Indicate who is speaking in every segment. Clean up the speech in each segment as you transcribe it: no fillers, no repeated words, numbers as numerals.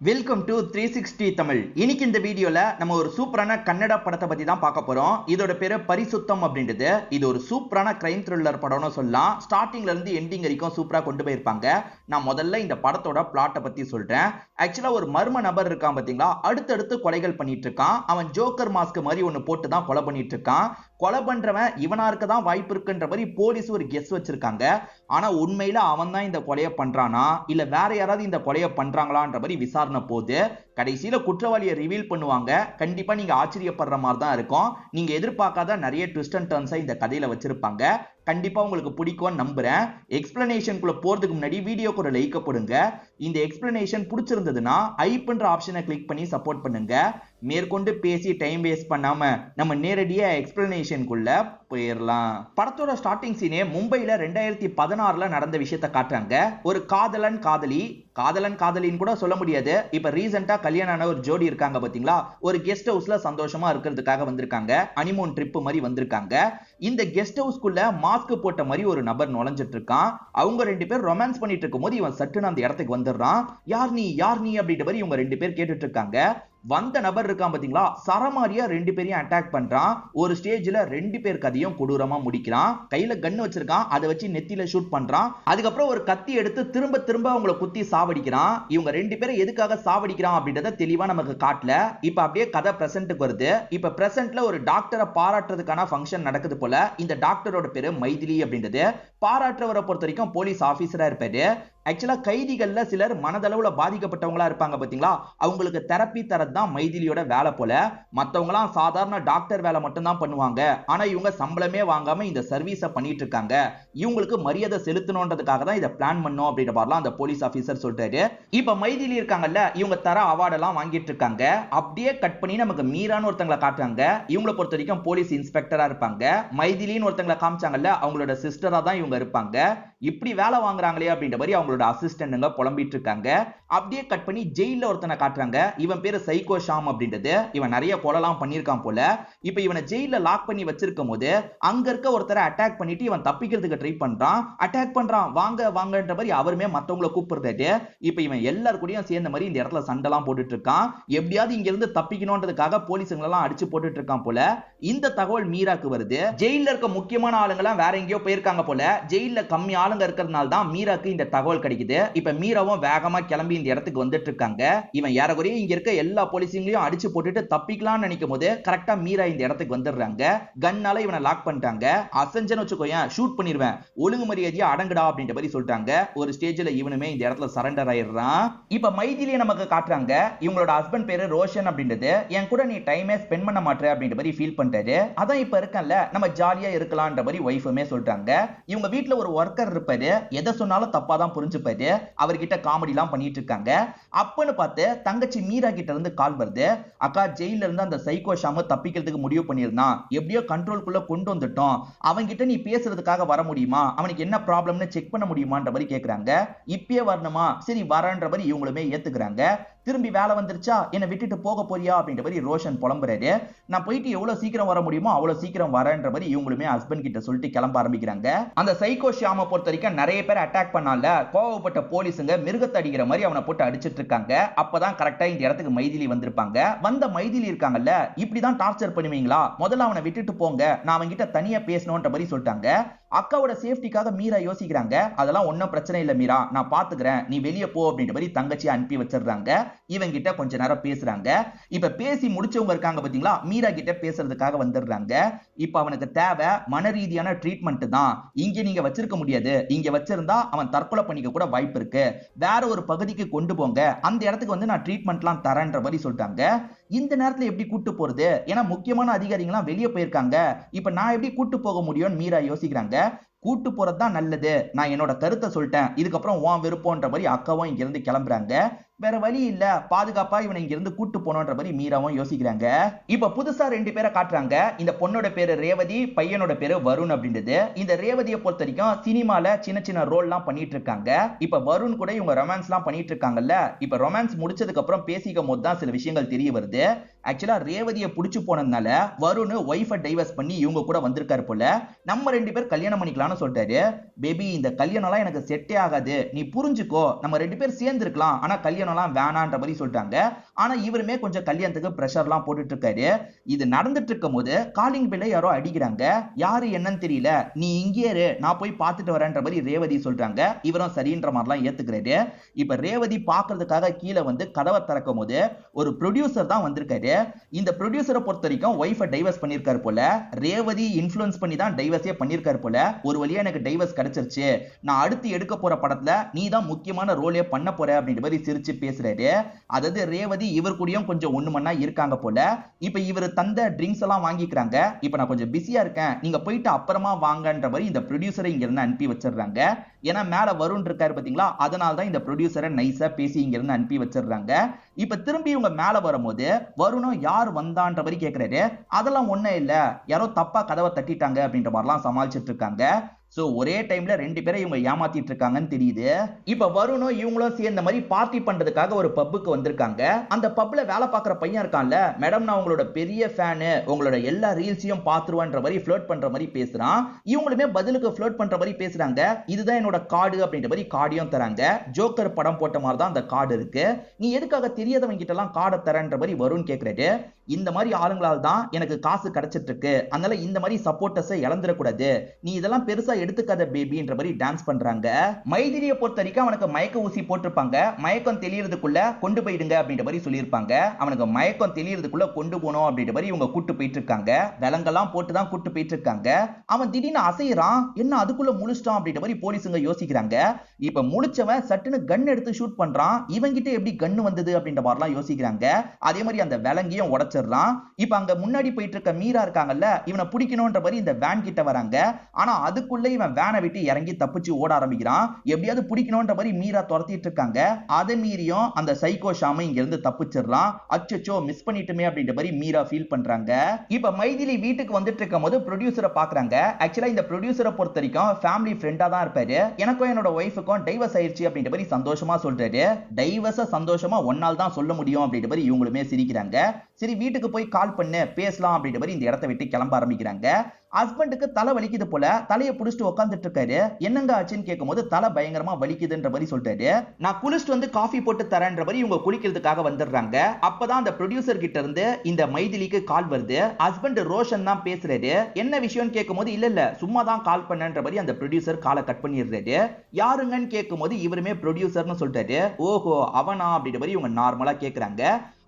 Speaker 1: Welcome to 360 Tamil. இன்னைக்கு இந்த வீடியோல நம்ம ஒரு சூப்பரான கன்னட படத்தை பத்தி தான் பார்க்க போறோம். இதோட பேரு பரிசுத்தம் அப்படின்றது. இது ஒரு சூப்பரான கிரைம் த்ரில்லர் படம்னு சொல்லலாம். ஸ்டார்டிங்ல இருந்து எண்டிங் வரைக்கும் சூப்பரா கொண்டு போயிருப்பாங்க. நான் முதல்ல இந்த படத்தோட பிளாட்டை பத்தி சொல்றேன். ஆக்சுவலா ஒரு மர்ம நபர் இருக்கான் பாத்தீங்களா, அடுத்தடுத்து கொலைகள் பண்ணிட்டு இருக்கான். அவன் ஜோக்கர் மாஸ்க் மாதிரி ஒன்னு போட்டு தான் கொலை பண்ணிட்டு இருக்கான். கொலை பண்றவன் இவனா இருக்க தான் வாய்ப்பு இருக்குன்ற மாதிரி போலீஸ் ஒரு கெஸ் வச்சிருக்காங்க. ஆனா உண்மையில அவன் தான் இந்த கொலையை பண்றானா இல்ல வேற யாராவது இந்த கொலையை பண்றாங்களான்ற மாதிரி விசாரணை போது கடைசியில குற்றவாளியை ரிவீல் பண்ணுவாங்க. கண்டிப்பா நீங்க ஆச்சரியப்படுற மாதிரி தான் இருக்கும். நீங்க எதிர்பார்க்காத நிறைய ட்விஸ்ட் அண்ட் டர்ன்ஸை இந்த கதையில வச்சிருப்பாங்க. கண்டிப்பா உங்களுக்கு பிடிக்கும்னு நம்புறேன். எக்ஸ்பிளனேஷனுக்குள்ள போறதுக்கு முன்னாடி வீடியோக்கு ஒரு லைக் போடுங்க. இந்த எக்ஸ்பிளனேஷன் பிடிச்சிருந்ததுன்னா ஐப்ன்ற ஆப்ஷனை கிளிக் பண்ணி சப்போர்ட் பண்ணுங்க. மேற்கொண்டு பேசி டைம் வேஸ்ட் பண்ணாம நம்ம நேரடியா எக்ஸ்பிளனேஷனுக்குள்ள போயிடலாம். படத்தோட ஸ்டார்டிங் சீனே மும்பைல 2016ல நடந்த விஷயத்தை காட்டுறாங்க. ஒரு காதலன் காதலி, காதலன் காதலின்னு கூட சொல்ல முடியாது. இப்ப ரீசெண்டா கல்யாணம் ஆன ஒரு ஜோடி இருக்காங்க பாத்தீங்களா, ஒரு கெஸ்ட் ஹவுஸ்ல சந்தோஷமா இருக்கிறதுக்காக வந்திருக்காங்க. ஹனிமூன் ட்ரிப் மாதிரி வந்திருக்காங்க. இந்த கெஸ்ட் ஹவுஸ்க்குள்ள மாஸ்க் போட்ட மாதிரி ஒரு நபர் நுழைஞ்சிட்டு இருக்கான். அவங்க ரெண்டு பேர் ரொமான்ஸ் பண்ணிட்டு இருக்கும் போது இவன் சட்டுன்னு அந்த இடத்துக்கு வந்துடுறான். யார் நீ யார் நீ அப்படின்ற மாதிரி இவங்க ரெண்டு பேர் கேட்டுட்டு இருக்காங்க. வந்த நபர் இருக்கான் பாத்தீங்களா, சரமாரியா ரெண்டு பேரையும் அட்டாக் பண்றான். ஒரு ஸ்டேஜ்ல ரெண்டு பேர் கதையும் கொடூரமா முடிக்கிறான். கையில கன் வச்சிருக்கான், அதை வச்சு நெத்தியில ஷூட் பண்றான். அதுக்கப்புறம் ஒரு கத்தி எடுத்து திரும்ப திரும்ப அவங்கள குத்தி சாவடிக்கிறான். இவங்க ரெண்டு பேரும் எதுக்காக சாவடிக்கிறான் அப்படின்றத தெளிவா நமக்கு காட்டல. இப்ப அப்படியே கதை பிரசன்ட்டுக்கு வருது. இப்ப பிரசன்ட்ல ஒரு டாக்டரை பாராட்டுறதுக்கான ஃபங்க்ஷன் நடக்குது போல. இந்த டாக்டரோட பேரு மைதிலி அப்படின்றது. பாராட்டுறவரை பொறுத்த வரைக்கும் போலீஸ் ஆபீசரா இருப்பாரு. ஆக்சுவலா கைதிகள்ல சிலர் மனதளவுல பாதிக்கப்பட்டவங்களா இருப்பாங்க பாத்தீங்களா, அவங்களுக்கு தெரப்பி தரதான் மைதிலியோட வேலை போல. மத்தவங்களாம் சாதாரண டாக்டர் வேலை மட்டும் தான் பண்ணுவாங்க. ஆனா இவங்க சம்பளமே வாங்காம இந்த சர்வீஸ பண்ணிட்டு இருக்காங்க. இவங்களுக்கு மரியாதை செலுத்தணும்ன்றதுக்காக தான் இதை பிளான் பண்ணோம் அப்படின்ற மாதிரிலாம் அந்த போலீஸ் ஆபீசர் சொல்றாரு. இப்ப மைதிலி இருக்காங்கல்ல, இவங்க தர அவார்ட் எல்லாம் வாங்கிட்டு இருக்காங்க. அப்படியே கட் பண்ணி நமக்கு மீரான்னு ஒருத்தங்களை காட்டுறாங்க. இவங்களை பொறுத்த வரைக்கும் போலீஸ் இன்ஸ்பெக்டரா இருப்பாங்க. மைதிலின்னு ஒருத்தங்களை காமிச்சாங்கல்ல, அவங்களோட சிஸ்டரா தான் இவங்க இருப்பாங்க. இப்படி வேலை வாங்குறாங்களே அப்படின்ற மாதிரி அவங்களோட அசிஸ்டன்ட்ங்க புலம்பிட்டு இருக்காங்க. அப்படியே கட் பண்ணி ஜெயில ஒருத்தனை காட்டுறாங்க. இவன் பேரு சைக்கோ ஷாம் அப்படின்றது. இவன் நிறைய கொலைலாம் பண்ணிருக்கான் போல. இப்ப இவனை ஜெயில லாக் பண்ணி வச்சிருக்கும் போது அங்க இருக்க ஒருத்தரை அட்டாக் பண்ணிட்டு இவன் தப்பிக்கிறதுக்கு ட்ரை பண்றான். அட்டாக் பண்றான், வாங்க வாங்கன்ற மாதிரி அவருமே மத்தவங்களை கூப்பிடுறாரு. இப்ப இவன் எல்லார் கூடயும் சேர்ந்த மாதிரி இந்த இடத்துல சண்டைலாம் போட்டுட்டு இருக்கான். எப்படியாவது இங்க இருந்து தப்பிக்கணும்ன்றதுக்காக போலீஸுங்களெல்லாம் அடிச்சு போட்டுட்டு இருக்கான் போல. இந்த தகவல் மீராக்கு வருது. ஜெயில இருக்க முக்கியமான ஆளுங்கெல்லாம் வேற எங்கேயோ போயிருக்காங்க போல. ஜெயில கம்மி ஆளுங்க இருக்கிறதுனால தான் மீராக்கு இந்த தகவல் கிடைக்குது. இப்ப மீராவும் வேகமா கிளம்பி இந்த இடத்துக்கு வந்துட்டு இருக்காங்க. இவன் ஏறக்குறைய இங்க இருக்க எல்லா போலீஸையும் அடிச்சு போட்டுட்டு தப்பிக்கலாம்னு நினைக்கும் போது கரெக்டா மீரா இந்த இடத்துக்கு வந்துடுறாங்க. கன்னால இவனை லாக் பண்ணிட்டாங்க. அசஞ்சன்னு வச்சுக்கோயேன், ஷூட் பண்ணிடுவேன், ஒழுங்கு மரியாதையா அடங்குடா அப்படின்ற மாதிரி சொல்லிட்டாங்க. ஒரு ஸ்டேஜ்ல இவனுமே இந்த இடத்துல சரண்டர் ஆயிடுறான். இப்ப மைதிலியை நமக்கு காட்டுறாங்க. இவங்களோட ஹஸ்பண்ட் பேரு ரோஷன் அப்படின்றது. என் கூட நீ டைமே ஸ்பெண்ட் பண்ண மாட்டே அப்படின்ற மாதிரி ஃபீல் பண்றாரு. அதான் இப்ப இருக்கல, நம்ம ஜாலியா இருக்கலாம்ன்ற மாதிரி வைஃபுமே சொல்லிட்டாங்க. இவங்க வீட்டுல ஒரு ஒர்க்கர் இருப்பாரு. எதை சொன்னாலும் தப்பா தான் புரிஞ்சுப்பாரு. அவர்கிட்ட காமெடி எல்லாம் பண்ணிட்டு இருக்காங்க. அப்பன்னு பார்த்து தங்கச்சி மீரா கிட்ட இருந்து கால் வருது. அக்கா, ஜெயில இருந்து அந்த சைக்கோ ஷாம தப்பிக்கிறதுக்கு முடிவு பண்ணிருந்தான். எப்படியோ கண்ட்ரோல்குள்ள கொண்டு வந்துட்டோம். அவங்க கிட்ட நீ பேசுறதுக்காக வர முடியுமா, அவனுக்கு என்ன ப்ராப்ளம்னு செக் பண்ண முடியுமான்ற மாதிரி கேக்குறாங்க. இப்பயே வரணுமா, சரி வரன்ற மாதிரி இவங்களுமே ஏத்துக்கிறாங்க. திரும்பி வேலை வந்துருச்சா, என்ன விட்டுட்டு போக போறியா அப்படின்ற மாதிரி ரோஷன் புலம்புறாரு. நான் போயிட்டு எவ்வளவு சீக்கிரம் வர முடியுமோ அவ்வளவு சீக்கிரம் வரேன்ற மாதிரி இவங்களுமே ஹஸ்பண்ட் கிட்ட சொல்லிட்டு கிளம்ப ஆரம்பிக்கிறாங்க. அந்த சைக்கோ ஷாம பொறுத்த வரைக்கும் நிறைய பேர் அட்டாக் பண்ணால, கோவப்பட்ட போலீஸுங்க மிருகத்தை அடிக்கிற மாதிரி அவனை போட்டு அடிச்சிட்டு இருக்காங்க. அப்பதான் கரெக்டா இந்த இடத்துக்கு மைதிலி வந்திருப்பாங்க. வந்த மைதிலி இருக்காங்கல்ல, இப்படிதான் டார்ச்சர் பண்ணுவீங்களா, முதல்ல அவனை விட்டுட்டு போங்க, நான் அவன்கிட்ட தனியா பேசணும்ன்ற மாதிரி சொல்லிட்டாங்க. அக்காவோட சேஃப்டிக்காக மீரா யோசிக்கிறாங்க. அதெல்லாம் ஒன்னும் பிரச்சனை இல்ல மீரா, நான் பாத்துக்கிறேன், நீ வெளியே போ அப்படின்ற மாதிரி தங்கச்சி அனுப்பி வச்சிடுறாங்க. இவங்க கிட்ட கொஞ்ச நேரம் பேசுறாங்க. இப்ப பேசி முடிச்சவங்க இருக்காங்க பாத்தீங்களா, மீரா கிட்ட பேசுறதுக்காக வந்துடுறாங்க. இப்ப அவனுக்கு தேவை மன ரீதியான ட்ரீட்மெண்ட் தான். இங்க நீங்க வச்சிருக்க முடியாது, இங்க வச்சிருந்தா அவன் தற்கொலை பண்ணிக்க கூட வாய்ப்பு இருக்கு, வேற ஒரு பகுதிக்கு கொண்டு போங்க, அந்த இடத்துக்கு வந்து நான் ட்ரீட்மெண்ட்லாம் தரேன்ற மாதிரி சொல்லிட்டாங்க. இந்த நேரத்துல எப்படி கூட்டு போறது, ஏன்னா முக்கியமான அதிகாரிகள்லாம் வெளியே போயிருக்காங்க. இப்ப நான் எப்படி கூட்டு போக முடியும்னு மீரா யோசிக்கிறாங்க. கூட்டு போறதுதான் நல்லது, நான் என்னோட கருத்தை சொல்லிட்டேன், இதுக்கப்புறம் உன் விருப்பம்ன்ற மாதிரி அக்காவும் இங்க இருந்து கிளம்புறாங்க. வேற வழி இல்ல, பாதுகாப்பா இவனை இங்க இருந்து கூட்டு போனோன்ற மாதிரி மீராவும் யோசிக்கிறாங்க. இப்ப புதுசா ரெண்டு பேரை காட்டுறாங்க. இந்த பொண்ணோட பேரு ரேவதி, பையனோட பேரு வருண் அப்படின்றது. இந்த ரேவதியை பொறுத்த வரைக்கும் சினிமால சின்ன சின்ன ரோல் எல்லாம் பண்ணிட்டு இருக்காங்க. இப்ப வருண் கூட இவங்க ரொமான்ஸ் எல்லாம் பண்ணிட்டு இருக்காங்கல்ல. இப்ப ரொமான்ஸ் முடிச்சதுக்கு அப்புறம் பேசிக்கும் போது தான் சில விஷயங்கள் தெரிய வருது. ஆக்சுவலா ரேவதியை புடிச்சு போனதுனால வருண் ஒய்ஃபை டைவர்ஸ் பண்ணி இவங்க கூட வந்திருக்காரு போல. நம்ம ரெண்டு பேர் கல்யாணம் பண்ணிக்கலாம்னு சொல்லிட்டாரு. பேபி, இந்த கல்யாணம் எல்லாம் எனக்கு செட்டே ஆகாது, நீ புரிஞ்சுக்கோ, நம்ம ரெண்டு பேர் சேர்ந்து இருக்கலாம், ஆனா கல்யாணம் கல்யாணம்லாம் வேணான்ற மாதிரி சொல்லிட்டாங்க. ஆனா இவருமே கொஞ்சம் கல்யாணத்துக்கு பிரஷர்லாம் போட்டுட்டு இருக்காரு. இது நடந்துட்டு இருக்கும் போது காலிங் பெல்ல யாரோ அடிக்கிறாங்க. யாரு என்னன்னு தெரியல, நீ இங்கே இரு, நான் போய் பார்த்துட்டு வரேன்ற மாதிரி ரேவதி சொல்றாங்க. இவரும் சரின்ற மாதிரிலாம் ஏத்துக்கிறாரு. இப்ப ரேவதி பாக்குறதுக்காக கீழே வந்து கதவை திறக்கும் போது ஒரு ப்ரொடியூசர் தான் வந்திருக்காரு. இந்த ப்ரொடியூசரை பொறுத்த வரைக்கும் ஒய்ஃபை டைவர்ஸ் பண்ணிருக்காரு போல. ரேவதி இன்ஃப்ளூயன்ஸ் பண்ணி தான் டைவர்ஸே பண்ணிருக்காரு போல. ஒரு வழியா எனக்கு டைவர்ஸ் கிடைச்சிருச்சு, நான் அடுத்து எடுக்க போற படத்துல நீ தான் முக்கியமான ரோலே பண்ண போற அப்படின்ற மாதிரி சிரிச்சு பேசுறாரு. அதாவது ரேவதி இவர் கூடயும் கொஞ்சம் ஒண்ணு மண்ணா இருக்காங்க போல. இப்ப இவர் தந்த ட்ரிங்க்ஸ் எல்லாம் வாங்கிக்கிறாங்க. இப்ப நான் கொஞ்சம் பிஸியா இருக்கேன், நீங்க போயிட்டு அப்புறமா வாங்கன்ற மாதிரி இந்த ப்ரொடியூசரை இங்க இருந்து அனுப்பி வச்சிடுறாங்க. ஏன்னா மேல வருண் இருக்காரு பாத்தீங்களா, அதனால தான் இந்த ப்ரொடியூசரை நைஸா பேசி இங்க இருந்து அனுப்பி வச்சிடுறாங்க. இப்ப திரும்பி இவங்க மேல வரும்போது வருணும் யார் வந்தான்ற மாதிரி கேக்குறாரு. அதெல்லாம் ஒண்ணும் இல்ல, யாரோ தப்பா கதவை தட்டிட்டாங்க அப்படின்ற மாதிரிலாம் சமாளிச்சிட்டு இருக்காங்க. சோ ஒரே டைம்ல ரெண்டு பேரை இவங்க ஏமாத்திட்டு இருக்காங்கன்னு தெரியுது. இப்ப வருணும் இவங்களும் சேர்ந்த மாதிரி பார்ட்டி பண்றதுக்காக ஒரு பப்புக்கு வந்திருக்காங்க. அந்த பப்ல வேலை பார்க்குற பையன் இருக்கான்ல, மேடம் நான் உங்களோட பெரிய ஃபேனு, உங்களோட எல்லா ரீல்ஸையும் பாத்துருவான்ற மாதிரி ஃப்ளர்ட் பண்ற மாதிரி பேசுறான். இவங்களுமே பதிலுக்கு ஃப்ளர்ட் பண்ற மாதிரி பேசுறாங்க. இதுதான் என்னோட கார்டு அப்படின்ற மாதிரி கார்டையும் தராங்க. ஜோக்கர் படம் போட்ட மாதிரி தான் அந்த கார்டு இருக்கு. நீ எதுக்காக தெரியாதவங்க கிட்ட எல்லாம் கார்டை தரன்ற மாதிரி வருண் கேக்குறாரு. இந்த மாதிரி ஆளுங்களால் தான் எனக்கு காசு கிடைச்சிட்டு இருக்கு, அதனால இந்த மாதிரி சப்போர்ட்டர்ஸை இழந்துடக்கூடாது, நீ இதெல்லாம் பெருசா எடுத்துக்காத பேபின்ற மாதிரி டான்ஸ் பண்றாங்க. மைதிலியை பொறுத்த வரைக்கும் அவனுக்கு மயக்க ஊசி போட்டிருப்பாங்க. மயக்கம் தெளியறதுக்குள்ள கொண்டு போயிடுங்க அப்படின்ற மாதிரி சொல்லியிருப்பாங்க. அவனுக்கு மயக்கம் தெளியறதுக்குள்ள கொண்டு போனோம் அப்படின்ற மாதிரி இவங்க கூட்டு போயிட்டு இருக்காங்க. விலங்கெல்லாம் போட்டு தான் கூட்டு போயிட்டு இருக்காங்க. அவன் திடீர்னு அசைறான், என்ன அதுக்குள்ள முழிச்சிட்டான் அப்படின்ற மாதிரி போலீஸுங்க யோசிக்கிறாங்க. இப்ப முழிச்சவன் சட்டுன்னு கன் எடுத்து ஷூட் பண்றான். இவங்கிட்ட எப்படி கன் வந்தது அப்படின்ற மாதிரிலாம் யோசிக்கிறாங்க. அதே மாதிரி அந்த விலங்கையும் உடைச்சிடறான். இப்ப அங்க முன்னாடி போயிட்டு இருக்க மீரா இருக்காங்கல்ல, இவனை பிடிக்கணும்ன்ற மாதிரி இந்த வேன் கிட்ட வராங்க. ஆனா அதுக்குள்ள இவன் வேனை விட்டு இறங்கி தப்பிச்சு ஓட ஆரம்பிக்கிறான். எப்படியாவது பிடிக்கணும்ன்ற மாதிரி மீரா துரத்திட்டு இருக்காங்க. அதை மீறியும் அந்த சைக்கோ ஷாம இங்க இருந்து தப்பிச்சிடறான். அச்சச்சோ மிஸ் பண்ணிட்டுமே அப்படின்ற மாதிரி மீரா ஃபீல் பண்றாங்க. இப்ப மைதிலி வீட்டுக்கு வந்துட்டு இருக்கும் போது ப்ரொடியூசரை பாக்குறாங்க. ஆக்சுவலா இந்த ப்ரொடியூசரை பொறுத்த வரைக்கும் ஃபேமிலி ஃப்ரெண்டா தான் இருப்பாரு. எனக்கும் என்னோட ஒய்ஃபுக்கும் டைவர்ஸ் ஆயிடுச்சு அப்படின்ற மாதிரி சந்தோஷமா சொல்றாரு. டைவர்ஸ சந்தோஷமா ஒன்னால் தான் சொல்ல முடியும் அப்படின்ற மாதிரி இவங்களுமே சிரிக்கிறாங்க. சரி வீட்டுக்கு போய் கால் பண்ணு பேசலாம் அப்படின்ற மாதிரி இந்த இடத்தை விட்டு கிளம்ப ஆரம்பிக்கிறாங்க. ஹஸ்பண்டுக்கு தலை வலிக்குது போல, தலையை புடிச்சிட்டு உட்காந்துட்டு இருக்காரு. என்னங்க ஆச்சுன்னு கேட்கும்போது தலை பயங்கரமா வலிக்குதுன்ற மாதிரி சொல்றாரு. நான் குளிச்சுட்டு வந்து காஃபி போட்டு தரேன்ற மாதிரி இவங்க குளிக்கிறதுக்காக வந்துடுறாங்க. அப்பதான் அந்த ப்ரொடியூசர் கிட்ட இருந்து இந்த மைதிலிக்கு கால் வருது. ஹஸ்பண்ட் ரோஷன் தான் பேசுறாரு. என்ன விஷயம்னு கேட்கும்போது இல்ல சும்மா தான் கால் பண்ணன்ற மாதிரி அந்த ப்ரொடியூசர் காலை கட் பண்ணிடுறாரு. யாருங்கன்னு கேட்கும்போது இவருமே ப்ரொடியூசர்னு சொல்றாரு. ஓஹோ அவனா அப்படின்ற மாதிரி இவங்க நார்மலா கேக்குறாங்க.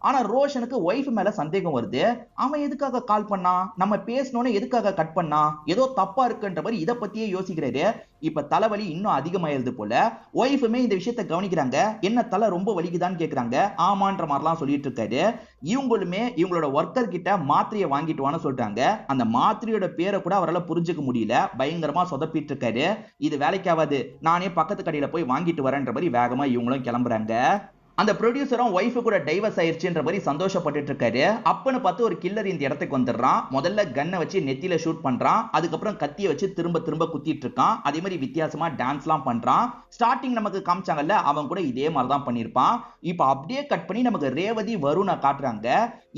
Speaker 1: ஆனா ரோஷனுக்கு ஒய்ஃப் மேல சந்தேகம் வருது. அவன் எதுக்காக கால் பண்ணா, நம்ம பேசணும்னு எதுக்காக கட் பண்ணா, ஏதோ தப்பா இருக்குன்ற மாதிரி இதை பத்தியே யோசிக்கிறாரு. இப்ப தலைவலி இன்னும் அதிகமாயிருது போல. ஒய்ஃபுமே இந்த விஷயத்தை கவனிக்கிறாங்க. என்ன தலை ரொம்ப வலிக்குதான்னு கேக்குறாங்க. ஆமான்ற மாதிரிலாம் சொல்லிட்டு இருக்காரு. இவங்களுமே இவங்களோட ஒர்க்கர் கிட்ட மாத்திரையை வாங்கிட்டு வான்னு சொல்றாங்க. அந்த மாத்திரையோட பேரை கூட அவரால் புரிஞ்சுக்க முடியல. பயங்கரமா சொதப்பிட்டு இருக்காரு. இது வேலைக்காவது, நானே பக்கத்து கடையில போய் வாங்கிட்டு வரேன்ற மாதிரி வேகமா இவங்களும் கிளம்புறாங்க. அந்த ப்ரொடியூசரும் ஒய்ஃப் கூட டைவர்ஸ் ஆயிருச்சுன்ற மாதிரி சந்தோஷப்பட்டுட்டு இருக்காரு. அப்பன்னு பார்த்து ஒரு கில்லர் இந்த இடத்துக்கு வந்துடுறான். முதல்ல கன்னை வச்சு நெத்தியில ஷூட் பண்றான். அதுக்கப்புறம் கத்தியை வச்சு திரும்ப திரும்ப குத்திட்டு இருக்கான். அதே மாதிரி வித்தியாசமா டான்ஸ்லாம் பண்றான். ஸ்டார்டிங் நமக்கு காமிச்சாங்கல்ல, அவன் கூட இதே மாதிரி தான் பண்ணிருப்பான். இப்போ அப்படியே கட் பண்ணி நமக்கு ரேவதி வருணை காட்டுறாங்க.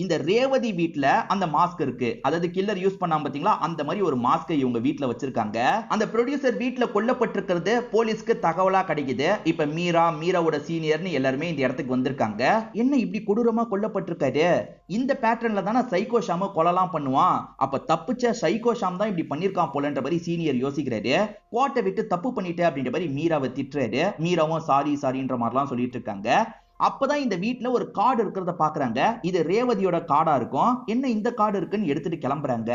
Speaker 1: இந்த ரேவதி வீட்ல அந்த மாஸ்க் இருக்கு, அதாவது கில்லர் யூஸ் பண்ணாம பாத்தீங்களா, அந்த மாதிரி ஒரு மாஸ்கை இவங்க வீட்ல வச்சிருக்காங்க. அந்த ப்ரொடியூசர் வீட்ல கொல்லப்பட்டிருக்கிறது போலீஸ்க்கு தகவலா கிடைக்குது. இப்ப மீராவோட சீனியர்னு எல்லாருமே இந்த இடத்துக்கு வந்திருக்காங்க. என்ன இப்படி கொடூரமா கொல்லப்பட்டிருக்காரு, இந்த பேட்டர்ன்ல தானே சைக்கோ ஷாம கொலைலாம் பண்ணுவான், அப்ப தப்பிச்ச சைக்கோ ஷாம் தான் இப்படி பண்ணிருக்கான் போலன்ற மாதிரி சீனியர் யோசிக்கிறாரு. கோட்டை விட்டு தப்பு பண்ணிட்டு அப்படின்ற மாதிரி மீராவை திட்டுறாரு. மீராவும் சாரின்ற மாதிரிலாம் சொல்லிட்டு இருக்காங்க. அப்பதான் இந்த வீட்ல ஒரு கார்டு இருக்கிறத பாக்குறாங்க. இது ரேவதியோட கார்டா இருக்கும். என்ன இந்த கார்டு இருக்குன்னு எடுத்துட்டு கிளம்புறாங்க.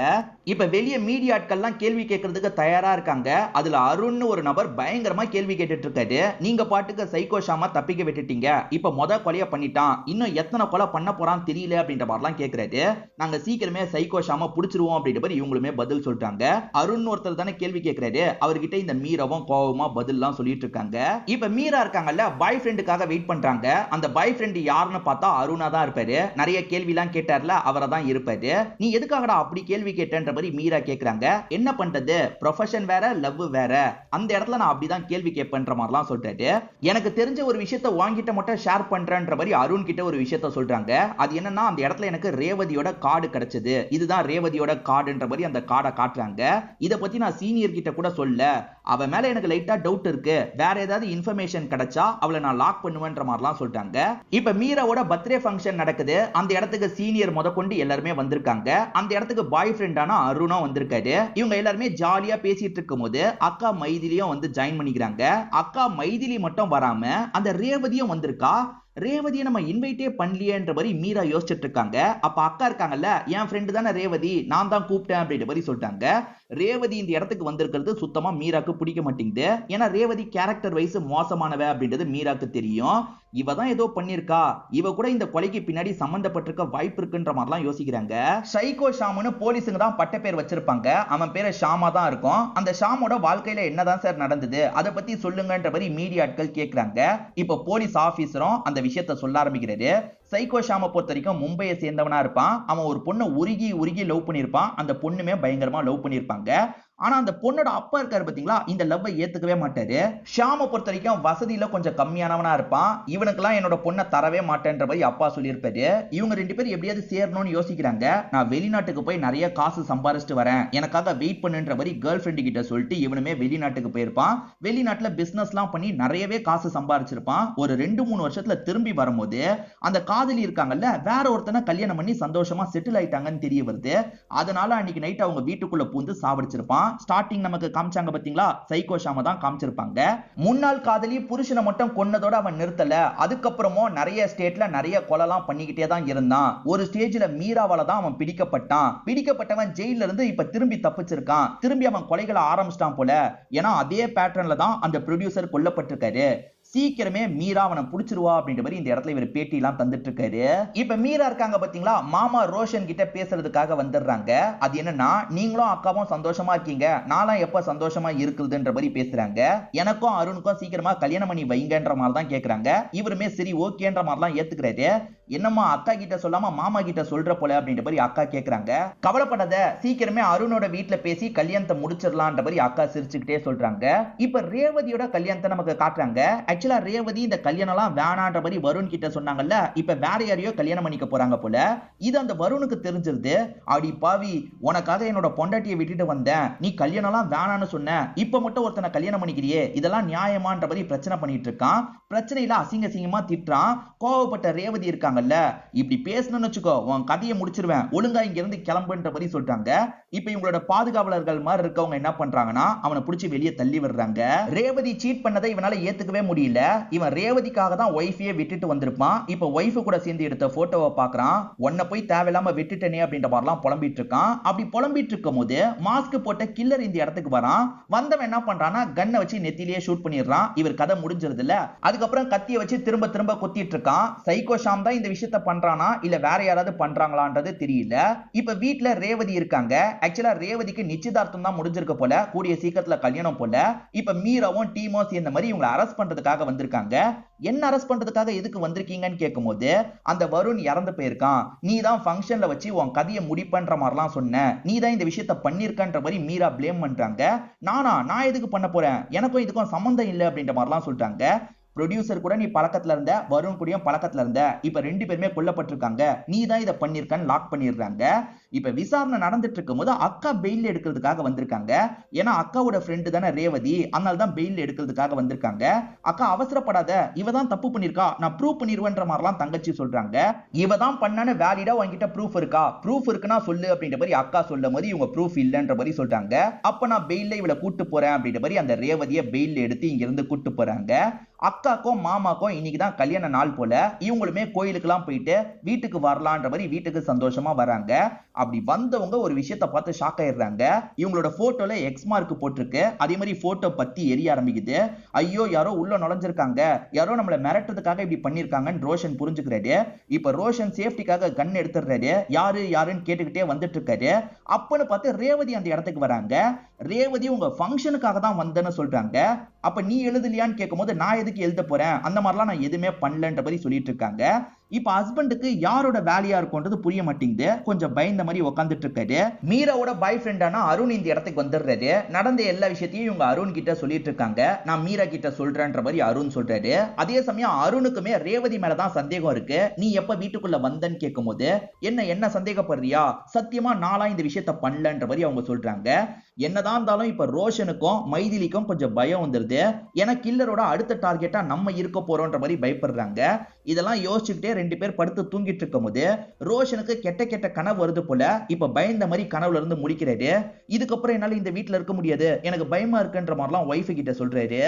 Speaker 1: இப்ப வெளிய மீடியாட்கள்லாம் கேள்வி கேட்கறதுக்கு தயாரா இருக்காங்க. அதுல அருண் ஒரு நபர் பயங்கரமா கேள்வி கேட்டுட்டு இருக்காரு. நீங்க பாட்டுக்கு சைக்கோ ஷாமா தப்பிக்க விட்டுட்டீங்க, இப்ப கொலைய பண்ணிட்டான், இன்னும் எத்தனை கொலை பண்ண போறான்னு தெரியல அப்படின்ற மாதிரிலாம் கேக்குறாரு. நாங்க சீக்கிரமே சைக்கோ ஷாமா புடிச்சிருவோம் அப்படின்ற மாதிரி இவங்களுமே பதில் சொல்றாங்க. அருண் ஒருத்தர் தானே கேள்வி கேட்கிறாரு. அவர்கிட்ட இந்த மீராவும் கோவமா பதில்லாம் சொல்லிட்டு இருக்காங்க. இப்ப மீரா இருக்காங்கல்ல, பாய் ஃப்ரெண்டுக்காக வெயிட் பண்றாங்க. அந்த பாய் ஃப்ரெண்ட் யாருன்னு பார்த்தா அருணா தான் இருப்பாரு. நிறைய கேள்விலாம் கேட்டார்ல, அவரை தான் இருப்பாரு. நீ எதுக்காகடா அப்படி கேள்வி கேட்டன்ற மாதிரி மீரா கேக்குறாங்க. என்ன பண்றது, ப்ரொஃபஷன் வேற லவ் வேற, அந்த இடத்துல நான் அப்படிதான் கேள்வி கேட்பேன்ற மாதிரிலாம் சொல்றாரு. எனக்கு தெரிஞ்ச ஒரு விஷயத்தை வாங்கிட்ட மட்டும் ஷேர் பண்றேன்ற மாதிரி அருண் கிட்ட ஒரு விஷயத்த சொல்றாங்க. அது என்னன்னா, அந்த இடத்துல எனக்கு ரேவதியோட கார்டு கிடைச்சது, இதுதான் ரேவதியோட கார்டுன்ற மாதிரி அந்த கார்டை காட்டுறாங்க. இதை பத்தி நான் சீனியர் கிட்ட கூட சொல்ல, அவ மேல எனக்கு லைட்டா டவுட் இருக்கு, வேற ஏதாவது இன்ஃபர்மேஷன் கிடைச்சா அவளை நான் லாக் பண்ணுவேன்ற மாதிரிலாம் சொல்றாங்க. இருக்காங்க. இப்ப மீராவோட பர்த்டே ஃபங்க்ஷன் நடக்குது. அந்த இடத்துக்கு சீனியர் முதற்கொண்டு எல்லாருமே வந்திருக்காங்க. அந்த இடத்துக்கு பாய் ஃப்ரெண்டான அருணும் வந்திருக்காரு. இவங்க எல்லாருமே ஜாலியா பேசிட்டு இருக்கும்போது அக்கா மைதிலியும் வந்து ஜாயின் பண்ணிக்கிறாங்க. அக்கா மைதிலி மட்டும் வராம அந்த ரேவதியும் வந்திருக்கா. ரேவதியை நம்ம இன்வைட்டே பண்ணலையேன்ற மாதிரி மீரா யோசிச்சுட்டு இருக்காங்க. அப்ப அக்கா இருக்காங்கல்ல, என் ஃப்ரெண்டு தானே ரேவதி, நான் தான் கூப்பிட்டேன் அப்படின்ற மாதிரி சொல்லிட்டாங்க. ரேவதி இந்த இடத்துக்கு வந்திருக்கிறது சுத்தமா மீராக்கு பிடிக்க மாட்டேங்குது. ஏன்னா ரேவதி கேரக்டர் வைஸ் மோசமானவ அப்படின்றது மீராக்கு தெரியும். இவ தான் ஏதோ பண்ணிருக்கா, இவ கூட இந்த கொலைக்கு பின்னாடி சம்பந்தப்பட்டிருக்க வாய்ப்பு இருக்குன்ற மாதிரிலாம் யோசிக்கிறாங்க. சைக்கோ ஷாமுன்னு போலீஸுங்க தான் பட்ட பேர் வச்சிருப்பாங்க. அவன் பேரு ஷாமா தான் இருக்கும். அந்த ஷாமோட வாழ்க்கையில என்னதான் சார் நடந்தது, அதை பத்தி சொல்லுங்கன்ற மாதிரி மீடியாட்கள் கேட்கிறாங்க. இப்ப போலீஸ் ஆபீசரும் அந்த விஷயத்தை சொல்ல ஆரம்பிக்கிறாரு. சைக்கோ ஷாமை பொறுத்த வரைக்கும் மும்பையை சேர்ந்தவனா இருப்பான். அவன் ஒரு பொண்ணை உருகி உருகி லவ் பண்ணிருப்பான். அந்த பொண்ணுமே பயங்கரமா லவ் பண்ணிருப்பாங்க. ஆனா அந்த பொண்ணோட அப்பா இருக்காரு பாத்தீங்களா, இந்த லவ்வை ஏத்துக்கவே மாட்டாரு. ஷாமை பொறுத்த வரைக்கும் வசதியில கொஞ்சம் கம்மியானவனா இருப்பான். இவனுக்கெல்லாம் என்னோட பொண்ணை தரவே மாட்டேன்ற மாதிரி அப்பா சொல்லியிருப்பாரு. இவங்க ரெண்டு பேரும் எப்படியாவது சேரணும்னு யோசிக்கிறாங்க. நான் வெளிநாட்டுக்கு போய் நிறைய காசு சம்பாரிச்சுட்டு வரேன், எனக்காக வெயிட் பண்ணுன்ற மாதிரி கேர்ள் ஃப்ரெண்டு கிட்ட சொல்லிட்டு இவனுமே வெளிநாட்டுக்கு போயிருப்பான். வெளிநாட்டுல பிசினஸ் எல்லாம் பண்ணி நிறையவே காசு சம்பாரிச்சிருப்பான். ஒரு 2-3 வருஷத்துல திரும்பி வரும்போது அந்த காதலி இருக்காங்கல்ல, வேற ஒருத்தனை கல்யாணம் பண்ணி சந்தோஷமா செட்டில் ஆயிட்டாங்கன்னு தெரிய வருது. அதனால அன்னைக்கு நைட் அவங்க வீட்டுக்குள்ள பூந்து சாவடிச்சிருப்பான். ஸ்டார்டிங் நமக்கு காமிச்சாங்க பாத்தீங்களா, சைக்கோ ஷாம தான் காமிச்சிருப்பாங்க. முன்னாள் காதலி புருஷனை மட்டும் கொன்னதோட அவன் நிறுத்தல. அதுக்கப்புறமும் நிறைய ஸ்டேட்ல நிறைய கொலைலாம் பண்ணிக்கிட்டே தான் இருந்தான். ஒரு ஸ்டேஜ்ல மீராவால தான் அவன் பிடிக்கப்பட்டான். பிடிக்கப்பட்டவன் ஜெயில இருந்து இப்ப திரும்பி தப்பிச்சிருக்கான். திரும்பி அவன் கொலைகளை ஆரம்பிச்சிட்டான் போல. ஏன்னா அதே பேட்டர்ன்ல தான் அந்த ப்ரொடியூசர் கொல்லப்பட்டிருக்காரு. சீக்கிரமே மீரா அவனை புடிச்சிருவா அப்படின்ற மாதிரி இந்த இடத்துல இவர் பேட்டி எல்லாம் தந்துட்டு இருக்காரு. இப்ப மீரா இருக்காங்க பாத்தீங்களா, மாமா ரோஷன் கிட்ட பேசுறதுக்காக வந்துடுறாங்க. அது என்னன்னா, நீங்களும் அக்காவும் சந்தோஷமா இருக்கீங்க, நானும் எப்ப சந்தோஷமா இருக்குதுன்ற மாதிரி பேசுறாங்க. எனக்கும் அருணுக்கும் சீக்கிரமா கல்யாணம் பண்ணி வைங்கன்ற மாதிரி தான் கேக்குறாங்க. இவருமே சரி ஓகேன்ற மாதிரிலாம் ஏத்துக்கிறாரு. என்னம்மா அக்கா கிட்ட சொல்லாம மாமா கிட்ட சொல்ற போல அப்படின்ற மாதிரி அக்கா கேக்குறாங்க. கவலைப்படாத, சீக்கிரமே அருணோட வீட்டுல பேசி கல்யாணத்தை முடிச்சிடலான்ற மாதிரி அக்கா சிரிச்சுக்கிட்டே சொல்றாங்க. இப்ப ரேவதியோட கல்யாணத்தை நமக்கு காட்டுறாங்க. ஆக்சுவலா ரேவதி இந்த கல்யாணம் எல்லாம் வேணான்ற மாதிரி வருண் கிட்ட சொன்னாங்கல்ல, இப்ப வேற யாரையோ கல்யாணம் பண்ணிக்க போறாங்க போல. இது அந்த வருணுக்கு தெரிஞ்சிருது. அடி பாவி, உனக்காக என்னோட பொண்டாட்டியை விட்டுட்டு வந்தேன், நீ கல்யாணம் எல்லாம் வேணான்னு சொன்ன, இப்ப மட்டும் ஒருத்தனை கல்யாணம் பண்ணிக்கிறியே, இதெல்லாம் நியாயமான்ற மாதிரி பிரச்சனை பண்ணிட்டு இருக்கான். பிரச்சனையில அசிங்க அசிங்கமா திட்டுறான். கோவப்பட்ட ரேவதி இருக்காங்கல்ல, இப்படி பேசணும்னு வச்சுக்கோ உன் கதையை முடிச்சிருவேன், ஒழுங்கா இங்க இருந்து கிளம்புன்ற மாதிரி சொல்றாங்க. இப்ப இவங்களோட பாதுகாவலர்கள் மாதிரி இருக்கவங்க என்ன பண்றாங்கன்னா, அவனை பிடிச்சி வெளியே தள்ளி விடுறாங்க. ரேவதி சீட் பண்ணதை இவனால ஏத்துக்கவே முடியல. இவன் ரேவதிக்காக தான் ஒய்ஃபையே விட்டுட்டு வந்திருப்பான். இப்ப ஒய்ஃப் கூட சேர்ந்து எடுத்த போட்டோவை பாக்குறான். உன்னை போய் தேவையில்லாம விட்டுட்டனே அப்படின்ற மாதிரிலாம் புலம்பிட்டு இருக்கான். அப்படி புலம்பிட்டு இருக்கும் போது மாஸ்க் போட்ட கில்லர் இந்த இடத்துக்கு வரான். வந்தவன் என்ன பண்றான்னா, கன்னை வச்சு நெத்திலேயே ஷூட் பண்ணிடுறான். இவர் கதை முடிஞ்சிருது இல்ல. அதுக்கப்புறம் கத்தியை வச்சு திரும்ப திரும்ப குத்திட்டு இருக்கான். சைக்கோ ஷாம் தான் இந்த விஷயத்த பண்றானா இல்ல வேற யாராவது பண்றாங்களான்றது தெரியல. இப்ப வீட்டுல ரேவதி இருக்காங்க. ஆக்சுவலா ரேவதிக்கு நிச்சயதார்த்தம் தான் முடிஞ்சிருக்க போல, கூடிய சீக்கிரத்துல கல்யாணம் போல. இப்ப மீராவும் டீமும் சேர்ந்த மாதிரி இவங்களை அரெஸ்ட் பண்றதுக்காக வந்திருக்காங்க. என்ன அரெஸ்ட் பண்றதுக்காக எதுக்கு வந்திருக்கீங்கன்னு கேட்கும்போது, அந்த வருண் இறந்து போயிருக்கான், நீ தான் ஃபங்க்ஷன்ல வச்சு உன் கதையை முடிப்பன்ற மாதிரிலாம் சொன்ன, நீ தான் இந்த விஷயத்த பண்ணிருக்கன்ற மாதிரி மீரா பிளேம் பண்றாங்க. நான் எதுக்கு பண்ண போறேன், எனக்கும் இதுக்கும் சம்பந்தம் இல்லை அப்படின்ற மாதிரிலாம் சொல்றாங்க. ப்ரொடியூசர் கூட நீ பழக்கத்துல இருந்த, வருண் கூடயும் பழக்கத்துல இருந்த, இப்ப 2 பேருமே கொல்லப்பட்டிருக்காங்க, நீ தான் இதை பண்ணிருக்கன்னு லாக் பண்ணிடுறாங்க. இப்ப விசாரணை நடந்துட்டு இருக்கும் போது அக்கா பெயில் எடுக்கிறதுக்காக வந்திருக்காங்க. ஏன்னா அக்காவோட ஃப்ரெண்டு தானே ரேவதி, அதனால தான் பெயில் எடுக்கிறதுக்காக வந்திருக்காங்க. அக்கா அவசரப்படாத, இவ தான் தப்பு பண்ணிருக்கா, நான் ப்ரூவ் பண்ணிடுவேன்ற மாதிரிலாம் தங்கச்சி சொல்றாங்க. இவ தான் பண்ணான்னு வேலிடா உங்ககிட்ட ப்ரூஃப் இருக்கா, ப்ரூஃப் இருக்குன்னா சொல்லு அப்படின்ற மாதிரி அக்கா சொல்லும் போது இவங்க ப்ரூஃப் இல்லன்ற மாதிரி சொல்றாங்க. அப்ப நான் பெயில்ல இவளை கூட்டு போறேன் அப்படின்ற மாதிரி அந்த ரேவதியை பெயில் எடுத்து இங்க இருந்து கூட்டு போறாங்க. அக்காக்கும் மாமாக்கும் இன்னைக்கு தான் கல்யாண நாள் போல. இவங்களுமே கோயிலுக்குலாம் போயிட்டு வீட்டுக்கு வரலான்ற மாதிரி வீட்டுக்கு சந்தோஷமா வராங்க. அப்படி வந்தவங்க ஒரு விஷயத்தை பார்த்து ஷாக் ஆயிடுறாங்க. இவங்களோட போட்டோல எக்ஸ் மார்க் போட்டிருக்கு. அதே மாதிரி போட்டோ பத்தி எரிய ஆரம்பிக்குது. ஐயோ யாரோ உள்ள நுழைஞ்சிருக்காங்க, யாரோ நம்மளை மிரட்டுறதுக்காக இப்படி பண்ணிருக்காங்கன்னு ரோஷன் புரிஞ்சுக்கிறாரு. இப்ப ரோஷன் சேஃப்டிக்காக கன் எடுத்துடுறாரு. யாருன்னு கேட்டுக்கிட்டே வந்துட்டு இருக்காரு. அப்பன்னு பார்த்து ரேவதி அந்த இடத்துக்கு வராங்க. ரேவதி உங்க ஃபங்க்ஷனுக்காக தான் வந்தேன்னு சொல்றாங்க. அப்ப நீ எழுதலையான்னு கேட்கும்போது, நான் எதுக்கு எழுத போறேன், அந்த மாதிரிலாம் நான் எதுவுமே பண்ணலன்ற மாதிரி சொல்லிட்டு இருக்காங்க. இப்ப ஹஸ்பண்டுக்கு யாரோட வேலையா இருக்கும்ன்றது புரிய மாட்டேங்குது. கொஞ்சம் பயந்த மாதிரி உட்காந்துட்டு இருக்காரு. மீராவோட பாய் ஃப்ரெண்டான அருண் இந்த இடத்துக்கு வந்துடுறாரு. நடந்த எல்லா விஷயத்தையும் இவங்க அருண் கிட்ட சொல்லிட்டு இருக்காங்க. நான் மீரா கிட்ட சொல்றேன்ற மாதிரி அருண் சொல்றாரு. அதே சமயம் அருணுக்குமே ரேவதி மேலதான் சந்தேகம் இருக்கு. நீ எப்ப வீட்டுக்குள்ள வந்தன்னு கேட்கும்போது, என்ன சந்தேகப்படுறியா, சத்தியமா நாளா இந்த விஷயத்த பண்ணலன்ற மாதிரி அவங்க சொல்றாங்க. என்னதான் இருந்தாலும் இப்ப ரோஷனுக்கும் மைதிலிக்கும் கொஞ்சம் பயம் வந்துருது. ஏன்னா கில்லரோட அடுத்த டார்கெட்டா நம்ம இருக்க போறோம்ன்ற மாதிரி பயப்படுறாங்க. இதெல்லாம் யோசிச்சுக்கிட்டே ரெண்டு பேர் படுத்து தூங்கிட்டு இருக்கும் போது ரோஷனுக்கு கெட்ட கெட்ட கனவு வருது போல. இப்ப பயந்த மாதிரி கனவுல இருந்து முடிக்கிறாரு. இதுக்கப்புறம் என்னால இந்த வீட்டுல இருக்க முடியாது, எனக்கு பயமா இருக்குன்ற மாதிரிலாம் ஒய்ஃப் கிட்ட சொல்றாரு.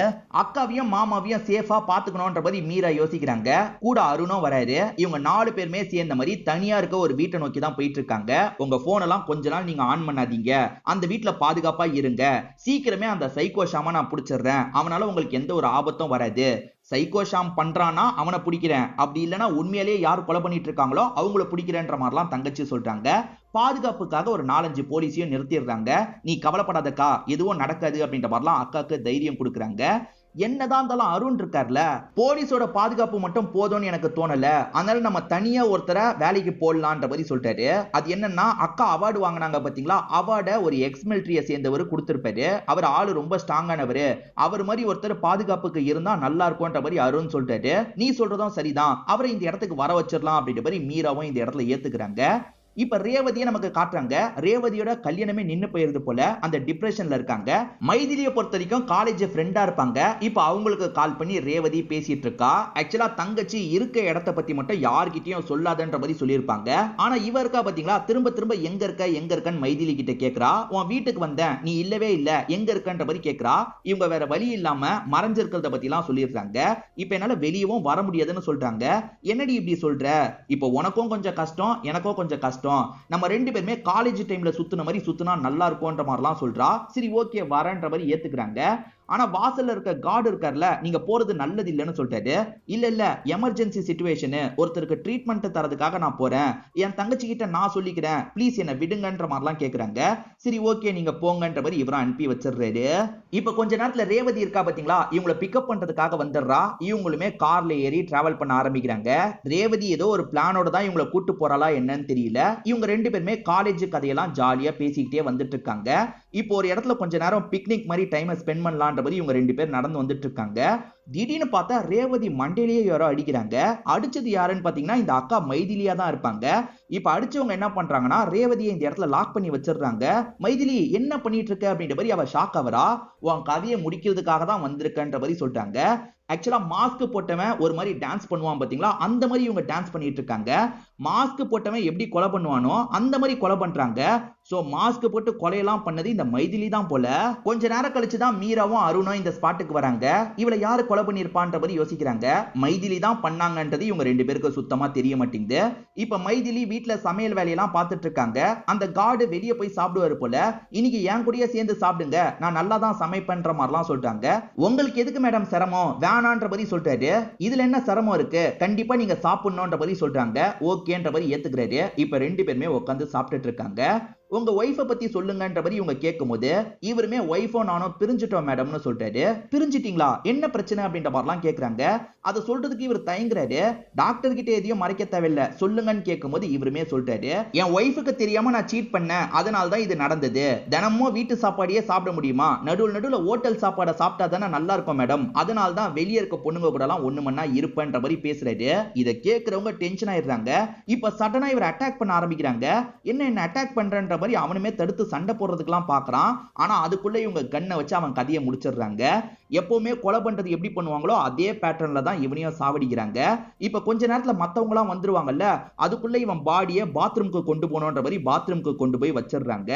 Speaker 1: அக்காவையும் மாமாவையும் சேஃபா பாத்துக்கணும்ன்ற மாதிரி மீரா யோசிக்கிறாங்க. கூட அருணும் வராரு. இவங்க 4 பேருமே சேர்ந்த மாதிரி தனியா இருக்க ஒரு வீட்டை நோக்கி தான் போயிட்டு இருக்காங்க. உங்க போன் எல்லாம் கொஞ்ச நாள் நீங்க ஆன் பண்ணாதீங்க, அந்த வீட்டுல பாதுகாப்பா இருங்க, சீக்கிரமே அந்த சைக்கோ ஷாம நான் பிடிச்சிடுறேன், அவனால உங்களுக்கு எந்த ஒரு ஆபத்தும் வராது, சைக்கோ ஷாம் பண்றானா அவனை பிடிக்கிறேன், அப்படி இல்லைன்னா உண்மையிலேயே யார் கொலை பண்ணிட்டு இருக்காங்களோ அவங்கள பிடிக்கிறேன்ற மாதிரிலாம் தங்கச்சி சொல்றாங்க. பாதுகாப்புக்காக ஒரு 4-5 போலீஸையும் நிறுத்திடுறாங்க. நீ கவலைப்படாதக்கா, எதுவும் நடக்காது அப்படின்ற மாதிரிலாம் அக்காக்கு தைரியம் கொடுக்குறாங்க. என்னதான் இருந்தாலும் அருண் இருக்கார்ல, போலீஸோட பாதுகாப்பு மட்டும் போதும்னு எனக்கு தோணல, அதனால நம்ம தனியா ஒருத்தரை வேலைக்கு போடலான்ற மாதிரி சொல்லிட்டாரு. அது என்னன்னா, அக்கா அவார்டு வாங்கினாங்க பாத்தீங்களா, அவார்டை ஒரு எக்ஸ் மிலிட்டரியை சேர்ந்தவர் கொடுத்திருப்பாரு. அவர் ஆளு ரொம்ப ஸ்ட்ராங்கானவர், அவர் மாதிரி ஒருத்தர் பாதுகாப்புக்கு இருந்தா நல்லா இருக்கும்ன்ற மாதிரி அருண் சொல்லிட்டாரு. நீ சொல்றதும் சரிதான், அவரை இந்த இடத்துக்கு வர வச்சிடலாம் அப்படின்ற மாதிரி மீராவும் இந்த இடத்துல ஏத்துக்கிறாங்க. இப்ப ரேவதியை நமக்கு காட்டுறாங்க. ரேவதியோட கல்யாணமே நின்னு போயிருது போல, அந்த டிப்ரெஷன்ல இருக்காங்க. மைதிலியை பொறுத்த வரைக்கும் காலேஜ் ஃப்ரெண்டா இருப்பாங்க. இப்ப அவங்களுக்கு கால் பண்ணி ரேவதி பேசிட்டு இருக்கா. ஆக்சுவலா தங்கச்சி இருக்க இடத்தை பத்தி மட்டும் யார்கிட்டயும் சொல்லாதன்ற மாதிரி சொல்லியிருப்பாங்க. ஆனா இவ இருக்கா பாத்தீங்களா, திரும்ப திரும்ப எங்க இருக்கன்னு மைதிலி கிட்ட கேக்குறா. உன் வீட்டுக்கு வந்தேன், நீ இல்லவே இல்ல, எங்க இருக்கன்ற மாதிரி கேக்குறா. இவங்க வேற வழி இல்லாம மறைஞ்சிருக்கிறத பத்தி எல்லாம் சொல்லியிருக்காங்க. இப்ப என்னால வெளியவும் வர முடியாதுன்னு சொல்றாங்க. என்னடி இப்படி சொல்ற, இப்ப உனக்கும் கொஞ்சம் கஷ்டம், எனக்கும் கொஞ்சம் கஷ்டம், நம்ம ரெண்டு பேருமே காலேஜ் டைம்ல சுத்துன மாதிரி சுத்துனா நல்லா இருக்கும்ன்ற மாதிரிலாம் சொல்றா. சரி ஓகே வரேன்ற மாதிரி ஏத்துக்கிறாங்க. ஆனா வாசல்ல இருக்க கார்டு இருக்கார்ல, நீங்க போறது நல்லது இல்லைன்னு சொல்லிட்டாரு. இல்ல எமர்ஜென்சி சிச்சுவேஷன், ஒருத்தருக்கு ட்ரீட்மெண்ட் தரதுக்காக நான் போறேன், என் தங்கச்சி கிட்ட நான் சொல்லிக்கிறேன், ப்ளீஸ் என்ன விடுங்கன்ற மாதிரிலாம் கேக்குறாங்க. சரி ஓகே நீங்க போங்கன்ற மாதிரி இவரை அனுப்பி வச்சிடுறாரு. இப்ப கொஞ்ச நேரத்துல ரேவதி இருக்கா பாத்தீங்களா, இவங்களை பிக்கப் பண்றதுக்காக வந்துடுறா. இவங்களுமே கார்ல ஏறி டிராவல் பண்ண ஆரம்பிக்கிறாங்க. ரேவதி ஏதோ ஒரு பிளானோட தான் இவங்களை கூட்டு போறாளா என்னன்னு தெரியல. இவங்க ரெண்டு பேருமே காலேஜ் கதையெல்லாம் ஜாலியா பேசிக்கிட்டே வந்துட்டு இருக்காங்க. இப்போ ஒரு இடத்துல கொஞ்ச நேரம் பிக்னிக் மாதிரி டைம் ஸ்பெண்ட் பண்ணலான்ற மாதிரி இவங்க ரெண்டு பேர் நடந்து வந்துட்டு இருக்காங்க. திடீர்னு பார்த்தா ரேவதி மண்டையிலேயே யாரோ அடிக்கிறாங்க. அடிச்சது யாருன்னு பாத்தீங்கன்னா இந்த அக்கா மைதிலியா தான் இருப்பாங்க. இப்ப அடிச்சவங்க என்ன பண்றாங்கன்னா, ரேவதியை இந்த இடத்துல லாக் பண்ணி வச்சிடுறாங்க. மைதிலி என்ன பண்ணிட்டு இருக்க அப்படின்ற மாதிரி அவ ஷாக் ஆவரா. உன் கதையை முடிக்கிறதுக்காக தான் வந்திருக்கன்ற மாதிரி சொல்லிட்டாங்க. ஆக்சுவலா மாஸ்க் போட்டவன் ஒரு மாதிரி டான்ஸ் பண்ணுவான் பாத்தீங்களா, அந்த மாதிரி இவங்க டான்ஸ் பண்ணிட்டு இருக்காங்க. மாஸ்க் போட்டவன் எப்படி கொலை பண்ணுவானோ அந்த மாதிரி கொலை பண்றாங்க. சோ மாஸ்க் போட்டு கொலையெல்லாம் பண்ணது இந்த மைதிலி தான் போல. கொஞ்ச நேரம் கழிச்சு தான் மீராவும் அருணும் இந்த ஸ்பாட்டுக்கு வராங்க. இவளை யாரு கொலை பண்ணிருப்பான்ற மாதிரி யோசிக்கிறாங்க. மைதிலி தான் பண்ணாங்கன்றது இவங்க ரெண்டு பேருக்கு சுத்தமா தெரிய மாட்டேங்குது. இப்ப மைதிலி வீட்டுல சமையல் வேலையெல்லாம் பார்த்துட்டு இருக்காங்க. அந்த கார்டு வெளியே போய் சாப்பிடுவாரு போல. இன்னைக்கு என் கூடயே சேர்ந்து சாப்பிடுங்க, நான் நல்லா தான் சமைப்பேன்ற மாதிரிலாம் சொல்றாங்க. உங்களுக்கு எதுக்கு மேடம் சிரமம், வேணான்ற மாதிரி சொல்றாரு. இதுல என்ன சிரமம் இருக்கு, கண்டிப்பா நீங்க சாப்பிடணும்ன்ற மாதிரி சொல்றாங்க. ஓகேன்ற மாதிரி ஏத்துக்கிறாரு. இப்ப ரெண்டு பேருமே உட்காந்து சாப்பிட்டுட்டு இருக்காங்க. உங்க ஒய்ஃபை பத்தி சொல்லுங்கன்ற மாதிரி இவங்க கேட்கும்போது இவருமே ஒய்ஃபோ நானும் பிரிஞ்சுட்டோம் மேடம்னு சொல்றாரு. பிரிஞ்சிட்டீங்களா, என்ன பிரச்சனை அப்படின்ற மாதிரிலாம் கேக்குறாங்க. அதை சொல்றதுக்கு இவர் தயங்குறாரு. டாக்டர் கிட்ட எதையும் மறைக்க தேவையில்லை சொல்லுங்கன்னு கேட்கும்போது இவருமே சொல்றாரு, என் ஒய்ஃபுக்கு தெரியாம நான் சீட் பண்ணேன், அதனால தான் இது நடந்தது. தினமும் வீட்டு சாப்பாடையே சாப்பிட முடியுமா, நடுவுல ஹோட்டல் சாப்பாடை சாப்பிட்டா தானே நல்லா இருக்கும் மேடம், அதனால தான் வெளியே இருக்க பொண்ணுங்க கூட எல்லாம் ஒண்ணு மண்ணா இருப்பேன்ற மாதிரி பேசுறாரு. இதை கேட்கிறவங்க டென்ஷன் ஆயிடுறாங்க. இப்ப சடனா இவர் அட்டாக் பண்ண ஆரம்பிக்கிறாங்க. என்ன அட்டாக் பண்றன்ற மாதிரி அவனுமே தடுத்து சண்டை போடுறதுக்கெல்லாம் பாக்குறான். ஆனா அதுக்குள்ள இவங்க கண்ணை வச்சு அவன் கதையை முடிச்சிடுறாங்க. எப்பவுமே கொலை பண்றது எப்படி பண்ணுவாங்களோ அதே பேட்டர்ன்ல தான் இவனையும் சாவடிக்கிறாங்க. இப்ப கொஞ்ச நேரத்துல மத்தவங்க எல்லாம் வந்துருவாங்கல்ல, அதுக்குள்ள இவன் பாடியை பாத்ரூம்க்கு கொண்டு போனோன்ற மாதிரி பாத்ரூம்க்கு கொண்டு போய் வச்சிடுறாங்க.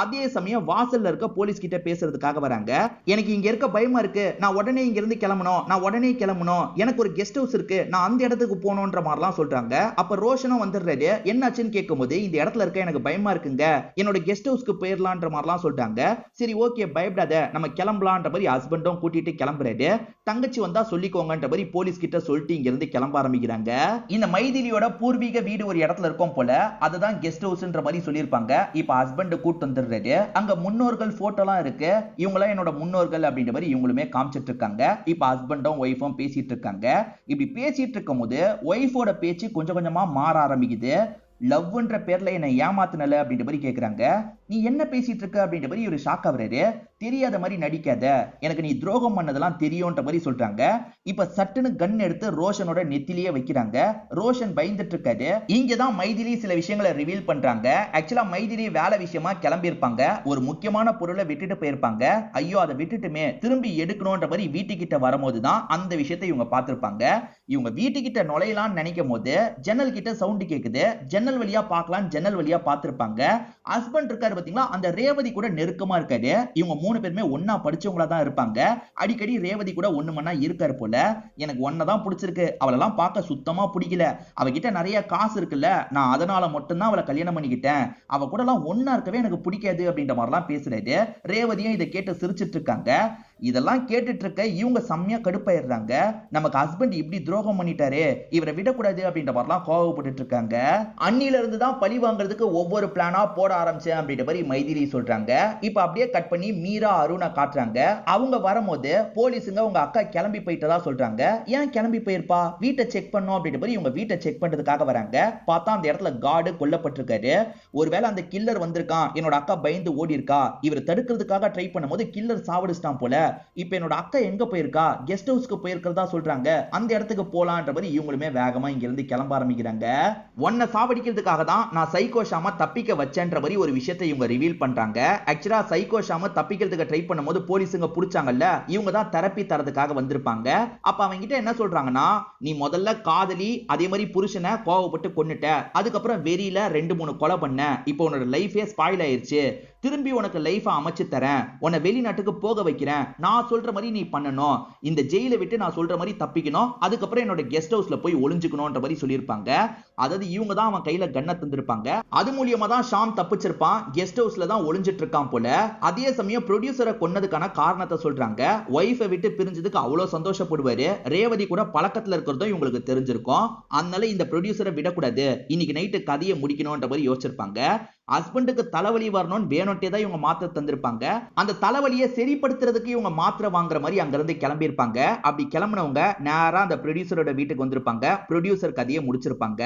Speaker 1: அதே சமயம் வாசல்ல இருக்க போலீஸ் கிட்ட பேசுறதுக்காக வராங்க. எனக்கு இங்க இருக்க பயமா இருக்கு, நான் உடனே இங்க இருந்து கிளம்பணும், எனக்கு ஒரு கெஸ்ட் ஹவுஸ் இருக்கு, நான் அந்த இடத்துக்கு போகணும்ன்ற மாதிரிலாம் சொல்றாங்க. அப்ப ரோஷனும் வந்துடுறாரு. என்னாச்சுன்னு கேட்கும்போது இந்த இடத்துல இருக்க எனக்கு பயமா இருக்குங்க, என்னோட கெஸ்ட் ஹவுஸ்க்கு போயிடலான்ற மாதிரிலாம் சொல்றாங்க. சரி ஓகே பயப்படாத, நம்ம கிளம்பலான்ற மாதிரி ஹஸ்பண்டும் கூட்டிட்டு கிளம்புறாரு. தங்கச்சி வந்தா சொல்லிக்கோங்கன்ற மாதிரி போலீஸ் கிட்ட சொல்லிட்டு இங்க இருந்து கிளம்ப ஆரம்பிக்கிறாங்க. இந்த மைதிலியோட பூர்வீக வீடு ஒரு இடத்துல இருக்கும் போல, அதுதான் கெஸ்ட் ஹவுஸ்ன்ற மாதிரி சொல்லியிருப்பாங்க. இப்ப ஹஸ்பண்ட் கூட்டு வந்துடுறாரு. அங்க முன்னோர்கள் போட்டோலாம் இருக்கு. இவங்களாம் என்னோட முன்னோர்கள் அப்படின்ற மாதிரி இவங்களுமே காமிச்சிட்டு இருக்காங்க. இப்ப ஹஸ்பண்டும் ஒய்ஃபும் பேசிட்டு இருக்காங்க. இப்படி பேசிட்டு இருக்கும் போது ஒய்ஃபோட பேச்சு கொஞ்சம் கொஞ்சமா மாற ஆரம்பிக்குது. லவ்ன்ற பேர்ல என்ன ஏமாத்துனல அப்படின்ற மாதிரி கேக்குறாங்க. நீ என்ன பேசிட்டு இருக்க அப்படின்ற மாதிரி ஒரு ஷாக் ஆகுறாரு. தெரியாத மாதிரி நடிக்காத, எனக்கு நீ துரோகம் பண்ணதெல்லாம் தெரியும்ன்ற மாதிரி சொல்றாங்க. இப்ப சட்டுன்னு கன் எடுத்து ரோஷனோட நெத்திலேயே வைக்கிறாங்க. ரோஷன் பயந்துட்டு இருக்காரு. இங்கதான் மைதிலி சில விஷயங்களை ரிவீல் பண்றாங்க. ஆக்சுவலா மைதிலி வேலை விஷயமா கிளம்பி இருப்பாங்க. ஒரு முக்கியமான பொருளை விட்டுட்டு போயிருப்பாங்க. ஐயோ அதை விட்டுட்டுமே திரும்பி எடுக்கணும்ன்ற மாதிரி வீட்டுக்கிட்ட வரும்போதுதான் அந்த விஷயத்தை இவங்க பார்த்திருப்பாங்க. இவங்க வீட்டுக்கிட்ட நுழையலாம்னு நினைக்கும் போது ஜன்னல் கிட்ட சவுண்ட் கேக்குது. ஜன்னல் வழியா பார்க்கலாம், ஜன்னல் வழியா பார்த்திருப்பாங்க. ஹஸ்பண்ட் இருக்காரு பாத்தீங்களா, அந்த ரேவதி கூட நெருக்கமா இருக்காரு. இவங்க 3 பேருமே ஒன்னா படிச்சவங்களா தான் இருப்பாங்க. அடிக்கடி ரேவதி கூட ஒண்ணு மண்ணா இருக்காரு போல. எனக்கு ஒன்னதான் பிடிச்சிருக்கு, அவளெல்லாம் பார்க்க சுத்தமா பிடிக்கல. அவகிட்ட நிறைய காசு இருக்குல்ல, நான் அதனால மட்டும்தான் அவளை கல்யாணம் பண்ணிக்கிட்டேன். அவ கூட எல்லாம் ஒன்னா இருக்கவே எனக்கு பிடிக்காது அப்படின்ற மாதிரிலாம் பேசுறாரு. ரேவதியும் இதை கேட்டு சிரிச்சிட்டு இருக்காங்க. இதெல்லாம் கேட்டுட்டு இருக்க இவங்க செம்மையா கடுப்பாயிடுறாங்க. நமக்கு ஹஸ்பண்ட் இப்படி துரோகம் பண்ணிட்டாரு, இவரை விடக்கூடாது அப்படின்ற மாதிரிலாம் கோவப்பட்டு இருக்காங்க. அன்னில இருந்து தான் பழி வாங்குறதுக்கு ஒவ்வொரு பிளானா போட ஆரம்பிச்சேன் அப்படின்ற மாதிரி மைதிலி சொல்றாங்க. இப்ப அப்படியே கட் பண்ணி மீரா அருணை காட்டுறாங்க. அவங்க வரும்போது போலீஸுங்க உங்க அக்கா கிளம்பி போயிட்டதா சொல்றாங்க. ஏன் கிளம்பி போயிருப்பா, வீட்டை செக் பண்ணும் அப்படின்ற மாதிரி இவங்க வீட்டை செக் பண்றதுக்காக வராங்க. பார்த்தா அந்த இடத்துல கார்டு கொல்லப்பட்டிருக்காரு. ஒருவேளை அந்த கில்லர் வந்திருக்கான், என்னோட அக்கா பயந்து ஓடி இருக்கா, இவர் தடுக்கிறதுக்காக ட்ரை பண்ணும்போது கில்லர் சாவடிச்சிட்டான் போல. இப்ப என்னோட அக்கா எங்க போயிருக்கா, கெஸ்ட் ஹவுஸ்க்கு போயிருக்கிறதா சொல்றாங்க. அந்த இடத்துக்கு போலான்ற மாதிரி இவங்களுமே வேகமா இங்க இருந்து கிளம்ப ஆரம்பிக்கிறாங்க. ஒன்ன சாவடிக்கிறதுக்காக தான் நான் சைக்கோ ஷாம தப்பிக்க வச்சேன்ற மாதிரி ஒரு விஷயத்தை இவங்க ரிவீல் பண்றாங்க. ஆக்சுவலா சைக்கோ ஷாம தப்பிக்கிறதுக்கு ட்ரை பண்ணும்போது போலீஸுங்க புடிச்சாங்கல்ல, இவங்க தான் தெரப்பி தரதுக்காக வந்திருப்பாங்க. அப்ப அவங்க கிட்ட என்ன சொல்றாங்கன்னா, நீ முதல்ல காதலி, அதே மாதிரி புருஷனை கோவப்பட்டு கொன்னுட்ட, அதுக்கப்புறம் வெறியில 2-3 கொலை பண்ண, இப்போ உன்னோட லைஃபே ஸ்பாயில் ஆயிருச்சு, திரும்பி உனக்கு லைஃப் அமைச்சு தரேன், உன்னை வெளிநாட்டுக்கு போக வைக்கிறேன், நான் சொல்ற மாதிரி நீ பண்ணணும், இந்த ஜெயிலை விட்டு நான் சொல்ற மாதிரி தப்பிக்கணும், அதுக்கப்புறம் என்னோட கெஸ்ட் ஹவுஸ்ல போய் ஒளிஞ்சுக்கணும்ன்ற மாதிரி சொல்லியிருப்பாங்க. அதாவது இவங்க தான் அவன் கையில கண்ணை தந்திருப்பாங்க. அது மூலியமா தான் ஷாம் தப்பிச்சிருப்பான், கெஸ்ட் ஹவுஸ்ல தான் ஒளிஞ்சிட்டு இருக்கான் போல. அதே சமயம் ப்ரொடியூசரை கொன்னதுக்கான காரணத்தை சொல்றாங்க. ஒய்ஃபை விட்டு பிரிஞ்சதுக்கு அவ்வளவு சந்தோஷப்படுவாரு. ரேவதி கூட பழக்கத்துல இருக்கிறதும் இவங்களுக்கு தெரிஞ்சிருக்கும். அதனால இந்த ப்ரொடியூசரை விடக்கூடாது, இன்னைக்கு நைட்டு கதையை முடிக்கணும்ன்ற மாதிரி யோசிச்சிருப்பாங்க. ஹஸ்பண்டுக்கு தலைவலி வரணும்னு வேணும்ட்டே தான் இவங்க மாத்திரை தந்திருப்பாங்க. அந்த தலைவலியை சரிப்படுத்துறதுக்கு இவங்க மாத்திரை வாங்குற மாதிரி அங்க இருந்து கிளம்பி இருப்பாங்க. அப்படி கிளம்பினவங்க நேரா அந்த ப்ரொடியூசரோட வீட்டுக்கு வந்திருப்பாங்க. ப்ரொடியூசர் கதையை முடிச்சிருப்பாங்க.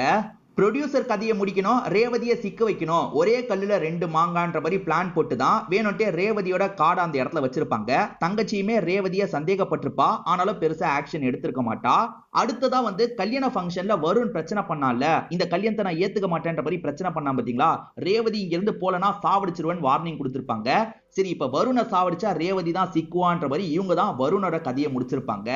Speaker 1: ப்ரொடியூசர் கதையை முடிக்கணும், ரேவதியை சிக்க வைக்கணும், ஒரே கல்லுல 2 மாங்கான்ற மாதிரி பிளான் போட்டு தான் வேணும்ட்டே ரேவதியோட கார்டு அந்த இடத்துல வச்சிருப்பாங்க. தங்கச்சியுமே ரேவதியை சந்தேகப்பட்டிருப்பா, ஆனாலும் பெருசா ஆக்ஷன் எடுத்திருக்க மாட்டா. அடுத்ததா வந்து கல்யாண ஃபங்க்ஷன்ல வருண் பிரச்சனை பண்ணால, இந்த கல்யாணத்தை நான் ஏத்துக்க மாட்டேன்ற மாதிரி பிரச்சனை பண்ணா பாத்தீங்களா, ரேவதி இங்க இருந்து போலனா சாவடிச்சிருவேன் வார்னிங் கொடுத்திருப்பாங்க. சரி, இப்ப வருணை சாவடிச்சா ரேவதி தான் சிக்குவான்ற மாதிரி இவங்க தான் வருணோட கதையை முடிச்சிருப்பாங்க.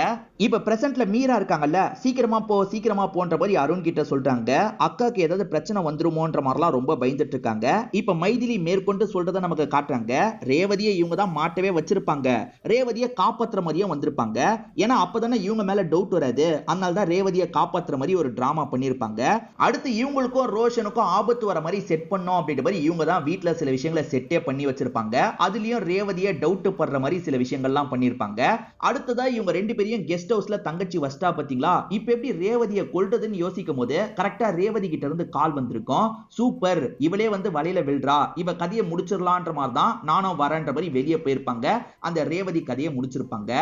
Speaker 1: இப்ப பிரசன்ட்ல மீரா இருக்காங்கல்ல, சீக்கிரமா போன்ற மாதிரி அருண் கிட்ட சொல்றாங்க. அக்காக்கு ஏதாவது பிரச்சனை வந்துருமோன்ற மாதிரிலாம் ரொம்ப பயந்துட்டு இருக்காங்க. இப்ப மைதிலி மேற்கொண்டு சொல்றதை நமக்கு காட்டுறாங்க. ரேவதியை இவங்க தான் மாட்டவே வச்சிருப்பாங்க, ரேவதியை காப்பாத்துற மாதிரியும் வந்திருப்பாங்க. ஏன்னா அப்பதானே இவங்க மேல டவுட் வராது, அதனால தான் ரேவதியை காப்பாத்துற மாதிரி ஒரு டிராமா பண்ணிருப்பாங்க. அடுத்து இவங்களுக்கும் ரோஷனுக்கும் ஆபத்து வர மாதிரி செட் பண்ணோம் அப்படின்ற மாதிரி இவங்க தான் வீட்டுல சில விஷயங்களை செட்டே பண்ணி வச்சிருப்பாங்க. அதுலயும் ரேவதியை டவுட் படுற மாதிரி சில விஷயங்கள்லாம் பண்ணிருப்பாங்க. அடுத்ததா இவங்க 2 பேரையும் கெஸ்ட் ஹவுஸ்ல தங்கச்சி வஸ்டா பாத்தீங்களா, இப்ப எப்படி ரேவதியை கொல்றதுன்னு யோசிக்கும் போது கரெக்டா ரேவதி கிட்ட இருந்து கால் வந்திருக்கும். சூப்பர், இவளே வந்து வலையில விழுறா, இவ கதையை முடிச்சிடலான்ற மாதிரி தான் நானும் வரேன்ற மாதிரி வெளியே போயிருப்பாங்க. அந்த ரேவதி கதையை முடிச்சிருப்பாங்க.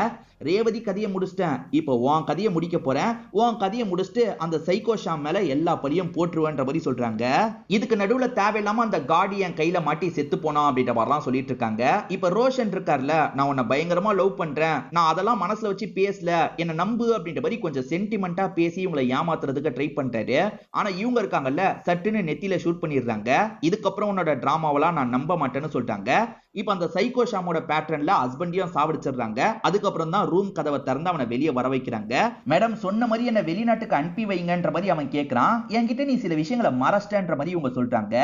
Speaker 1: ரேவதி கதையை முடிச்சிட்டேன், இப்போ உன் கதையை முடிக்க போறேன், உன் கதையை முடிச்சுட்டு அந்த சைக்கோ ஷாம் மேல எல்லா பழியும் போட்டுருவேன்ற மாதிரி சொல்றாங்க. இதுக்கு நடுவுல தேவையில்லாம அந்த காடி என் கையில மாட்டி செத்து போனா அப்படின்ற மாதிரிலாம் சொல்லிட்டு இருக்காங்க. இப்ப ரோஷன் இருக்கார்ல, நான் உன்னை பயங்கரமா லவ் பண்றேன், நான் அதெல்லாம் மனசுல வச்சு பேசல, என்ன நம்பு அப்படின்ற மாதிரி கொஞ்சம் சென்டிமெண்டா பேசி இவங்களை ஏமாத்துறதுக்கு ட்ரை பண்றாரு. ஆனா இவங்க இருக்காங்கல்ல, சட்டுன்னு நெத்தியில ஷூட் பண்ணிடுறாங்க. இதுக்கப்புறம் உன்னோட டிராமாவெல்லாம் நான் நம்ப மாட்டேன்னு சொல்றாங்க. இப்ப அந்த சைக்கோ ஷாமோட பேட்டர்ன்ல ஹஸ்பண்டையும் சாவடிச்சிடுறாங்க. அதுக்கப்புறம் தான் ரூம் கதவை திறந்து அவனை வெளியே வர வைக்கிறாங்க. மேடம் சொன்ன மாதிரி என்ன வெளிநாட்டுக்கு அனுப்பி வைங்கன்ற மாதிரி அவன் கேட்கிறான். என்கிட்ட நீ சில விஷயங்களை மறச்சிட்டன்ற மாதிரி இவங்க சொல்றாங்க.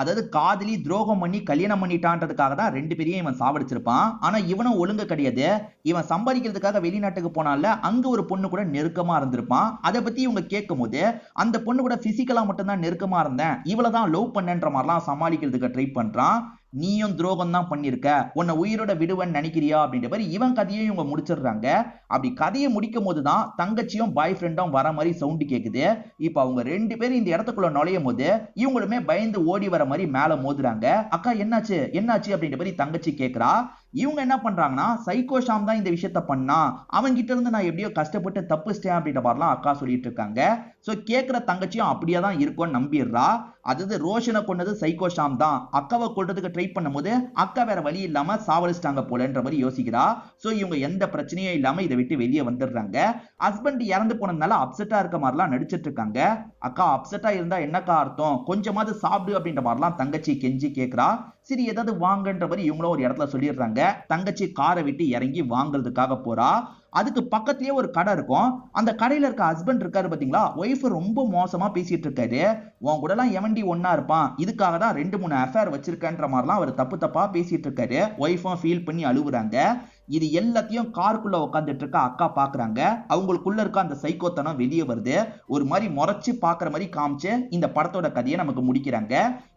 Speaker 1: அதாவது காதலி துரோகம் பண்ணி கல்யாணம் பண்ணிட்டான்றதுக்காக தான் 2 பேரையும் இவன் சாவடிச்சிருப்பான். ஆனா இவனும் ஒழுங்கு கிடையாது. இவன் சம்பாதிக்கிறதுக்காக வெளிநாட்டுக்கு போனால அங்க ஒரு பொண்ணு கூட நெருக்கமா இருந்திருப்பான். அதை பத்தி இவங்க கேட்கும் போது அந்த பொண்ணு கூட பிசிக்கலா மட்டும் தான் நெருக்கமா இருந்தேன், இவளதான் லவ் பண்ணன்ற மாதிரிலாம் சமாளிக்கிறதுக்கு ட்ரை பண்றான். நீயும் துரோகம் தான் பண்ணிருக்க, உன்னை உயிரோட விடுவன்னு நினைக்கிறியா அப்படின்ற மாதிரி இவன் கதையை இவங்க முடிச்சிடுறாங்க. அப்படி கதையை முடிக்கும் போதுதான் தங்கச்சியும் பாய் ஃப்ரெண்டும் வர மாதிரி சவுண்ட் கேக்குது. இப்ப அவங்க 2 பேரும் இந்த இடத்துக்குள்ள நுழையும் போது இவங்களுமே பயந்து ஓடி வர மாதிரி மேல மோதுறாங்க. அக்கா என்னாச்சு என்னாச்சு அப்படின்ற மாதிரி தங்கச்சி கேக்குறா. இவங்க என்ன பண்றாங்கன்னா, சைக்கோ ஷாம் தான் இந்த விஷயத்த பண்ணா, அவங்க கிட்ட இருந்து நான் எப்படியோ கஷ்டப்பட்டு தப்பிச்சிட்டேன் அப்படின்ற மாதிரிலாம் அக்கா சொல்லிட்டு இருக்காங்க. சோ கேக்குற தங்கச்சியும் அப்படியே தான் இருக்கும்னு நம்பிடுறா. அதாவது ரோஷனை கொண்டது சைக்கோ ஷாம் தான், அக்காவை கொல்றதுக்கு ட்ரை பண்ணும்போது அக்கா வேற வழி இல்லாம சாவடிச்சிட்டாங்க போலன்ற மாதிரி யோசிக்கிறா. சோ இவங்க எந்த பிரச்சனையும் இல்லாம இதை விட்டு வெளியே வந்துடுறாங்க. ஹஸ்பண்ட் இறந்து போனதுனால அப்செட்டா இருக்க மாதிரிலாம் நடிச்சிட்டு இருக்காங்க. அக்கா அப்செட்டா இருந்தா என்னக்கா அர்த்தம், கொஞ்சமாவது சாப்பிடு அப்படின்ற மாதிரிலாம் தங்கச்சி கெஞ்சி கேக்குறா. சரி ஏதாவது வாங்கன்ற மாதிரி இவங்களும் ஒரு இடத்துல சொல்லிடுறாங்க. தங்கச்சி காரை விட்டு இறங்கி வாங்குறதுக்காக போறா. அதுக்கு பக்கத்துலயே ஒரு கடை இருக்கும். அந்த கடையில இருக்க ஹஸ்பண்ட் இருக்காரு பாத்தீங்களா, ஒய்ஃப் ரொம்ப மோசமா பேசிட்டு இருக்காரு. உன் கூட எல்லாம் எவன்டி ஒன்னா இருப்பான், இதுக்காக தான் 2-3 அஃபேர் வச்சிருக்கன்ற மாதிரிலாம் அவர் தப்பு தப்பா பேசிட்டு இருக்காரு. ஒய்ஃபும் ஃபீல் பண்ணி அழுகுறாங்க. இது எல்லாத்தையும் காருக்குள்ள உட்காந்துட்டு இருக்க அக்கா பாக்குறாங்க. அவங்களுக்குள்ள இருக்க அந்த சைக்கோத்தனம் வெளியே வருது. ஒரு மாதிரி முறைச்சு பாக்குற மாதிரி காமிச்சு இந்த படத்தோட கதையை நமக்கு முடிக்கிறாங்க.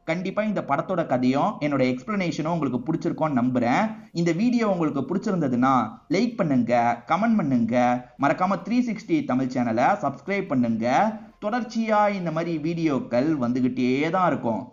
Speaker 1: கண்டிப்பா இந்த படத்தோட கதையும் என்னோட எக்ஸ்பிளனேஷனும் உங்களுக்கு பிடிச்சிருக்கும்னு நம்புறேன். இந்த வீடியோ உங்களுக்கு பிடிச்சிருந்ததுன்னா லைக் பண்ணுங்க, கமெண்ட் பண்ணுங்க, மறக்காம 360 தமிழ் சேனலை சப்ஸ்கிரைப் பண்ணுங்க. தொடர்ச்சியா இந்த மாதிரி வீடியோக்கள் வந்துகிட்டே தான் இருக்கும்.